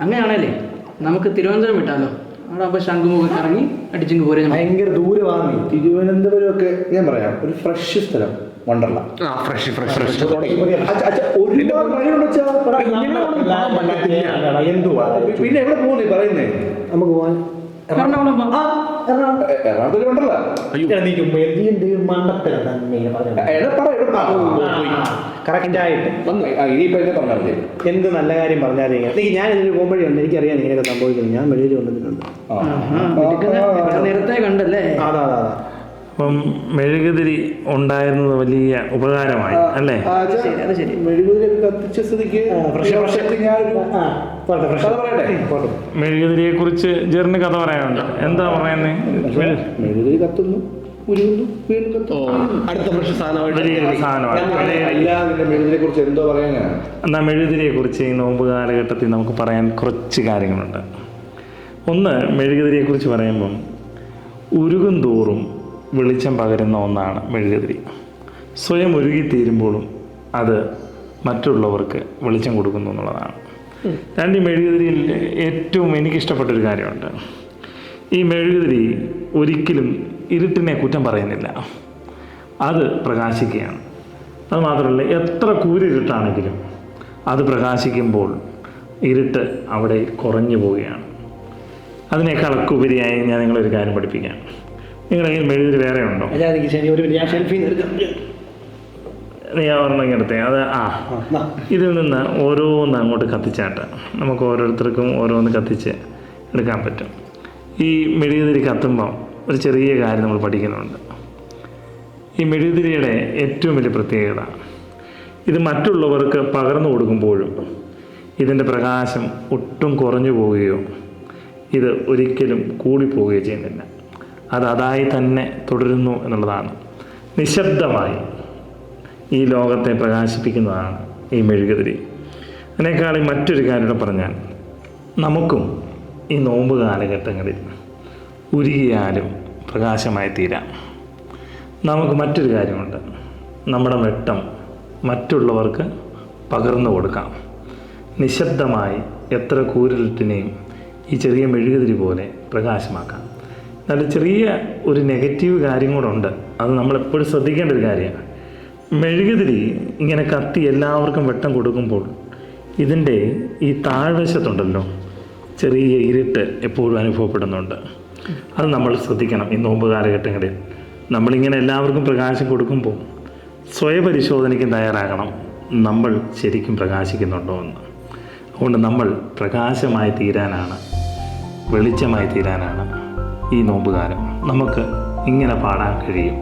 അങ്ങനെയാണല്ലേ നമുക്ക് തിരുവനന്തപുരം വിട്ടാലോ? അവിടെ അപ്പോൾ ശംഖുമുഖം ഇറങ്ങി അടിച്ചിങ്ങ് പോരെ. ഭയങ്കര ദൂരമാണ് തിരുവനന്തപുരം ഒക്കെ. ഞാൻ പറയാം, ഒരു ഫ്രഷ് സ്ഥലം വണ്ടർല. പിന്നെ എവിടെ പോകുന്നു പറയുന്നേ? നമുക്ക് പോവാൻ എറണാകുളത്തിൽ ഉണ്ടല്ലോ. എന്ത് നല്ല കാര്യം പറഞ്ഞാലേ ഞാൻ ഇതിന് പോകുമ്പോഴുണ്ട്. എനിക്കറിയാം ഇങ്ങനെയൊക്കെ സംഭവിക്കുന്നത്. ഞാൻ വെളിയിൽ കൊണ്ടുവന്നിട്ടുണ്ട്. നേരത്തെ കണ്ടല്ലേ? അതാ. അപ്പം മെഴുകുതിരി ഉണ്ടായിരുന്നത് വലിയ ഉപകാരമായി അല്ലേ? മെഴുകുതിരി കത്തിച്ച സ്ഥിതിക്ക് മെഴുകുതിരിയെ കുറിച്ച് ജെറിന് കഥ പറയാനുണ്ട്. എന്താ പറയുന്നത്? മെഴുകുതിരി കത്തുന്നു, ഉരുകുന്നു, വീണ്ടും കത്തുന്നു. അടുത്ത ഫ്രഷ് സാധനമാണ്. മെഴുകുതിരിയെ കുറിച്ച് എന്തോ പറയാനാണ്? എന്നാൽ മെഴുകുതിരിയെ കുറിച്ച് ഈ നോമ്പ് കാലഘട്ടത്തിൽ നമുക്ക് പറയാൻ കുറച്ച് കാര്യങ്ങളുണ്ട്. ഒന്ന്, മെഴുകുതിരിയെ കുറിച്ച് പറയുമ്പം ഉരുകും തോറും വെളിച്ചം പകരുന്ന ഒന്നാണ് മെഴുകുതിരി. സ്വയം ഉരുകിത്തീരുമ്പോഴും അത് മറ്റുള്ളവർക്ക് വെളിച്ചം കൊടുക്കുന്നു എന്നുള്ളതാണ്. രണ്ട്, ഈ മെഴുകുതിരിയിൽ ഏറ്റവും എനിക്കിഷ്ടപ്പെട്ടൊരു കാര്യമുണ്ട്. ഈ മെഴുകുതിരി ഒരിക്കലും ഇരുട്ടിനെ കുറ്റം പറയുന്നില്ല, അത് പ്രകാശിക്കുകയാണ്. അത് മാത്രമല്ല, എത്ര കൂരിരുട്ടാണെങ്കിലും അത് പ്രകാശിക്കുമ്പോൾ ഇരുട്ട് അവിടെ കുറഞ്ഞു പോവുകയാണ്. അതിനേക്കാളൊക്കെ ഉപരിയായി ഞാൻ നിങ്ങളൊരു കാര്യം പഠിപ്പിക്കാം. നിങ്ങളുടെ കയ്യിൽ മെഴുകുതിരി വേറെ ഉണ്ടോ? നീ ഓർമ്മയിങ്ങടുത്തേ അത്. ഇതിൽ നിന്ന് ഓരോന്ന് അങ്ങോട്ട് കത്തിച്ചാട്ട് നമുക്ക് ഓരോരുത്തർക്കും ഓരോന്ന് കത്തിച്ച് എടുക്കാൻ പറ്റും. ഈ മെഴുകുതിരി കത്തുമ്പോൾ ഒരു ചെറിയ കാര്യം നമ്മൾ പഠിക്കുന്നുണ്ട്. ഈ മെഴുകുതിരിയുടെ ഏറ്റവും വലിയ പ്രത്യേകത, ഇത് മറ്റുള്ളവർക്ക് പകർന്നു കൊടുക്കുമ്പോഴും ഇതിൻ്റെ പ്രകാശം ഒട്ടും കുറഞ്ഞു പോവുകയോ ഇത് ഒരിക്കലും കൂടിപ്പോവുകയോ ചെയ്യുന്നില്ല. അത് അതായി തന്നെ തുടരുന്നു എന്നുള്ളതാണ്. നിശബ്ദമായി ഈ ലോകത്തെ പ്രകാശിപ്പിക്കുന്നതാണ് ഈ മെഴുകുതിരി. അതിനേക്കാളും മറ്റൊരു കാര്യം പറഞ്ഞാൽ, നമുക്കും ഈ നോമ്പ് കാലഘട്ടങ്ങളിൽ ഉരുകിയാലും പ്രകാശമായി തീരാം. നമുക്ക് മറ്റൊരു കാര്യമുണ്ട്, നമ്മുടെ വെട്ടം മറ്റുള്ളവർക്ക് പകർന്നു കൊടുക്കാം. നിശബ്ദമായി എത്ര കൂരിരുട്ടിനെയും ഈ ചെറിയ മെഴുകുതിരി പോലെ പ്രകാശമാക്കാം. നല്ല ചെറിയ ഒരു നെഗറ്റീവ് കാര്യം കൂടെ ഉണ്ട്. അത് നമ്മളെപ്പോഴും ശ്രദ്ധിക്കേണ്ട ഒരു കാര്യമാണ്. മെഴുകുതിരി ഇങ്ങനെ കത്തി എല്ലാവർക്കും വെട്ടം കൊടുക്കുമ്പോൾ ഇതിൻ്റെ ഈ താഴ്വശത്തുണ്ടല്ലോ ചെറിയ ഇരുട്ട് എപ്പോഴും അനുഭവപ്പെടുന്നുണ്ട്. അത് നമ്മൾ ശ്രദ്ധിക്കണം. ഈ നോമ്പ് കാലഘട്ടങ്ങളിൽ നമ്മളിങ്ങനെ എല്ലാവർക്കും പ്രകാശം കൊടുക്കുമ്പോൾ സ്വയപരിശോധനയ്ക്ക് തയ്യാറാകണം, നമ്മൾ ശരിക്കും പ്രകാശിക്കുന്നുണ്ടോ എന്ന്. അതുകൊണ്ട് നമ്മൾ പ്രകാശമായി തീരാനാണ്, വെളിച്ചമായി തീരാനാണ് ഈ നോമ്പുകാലം. നമുക്ക് ഇങ്ങനെ പാടാൻ കഴിയും.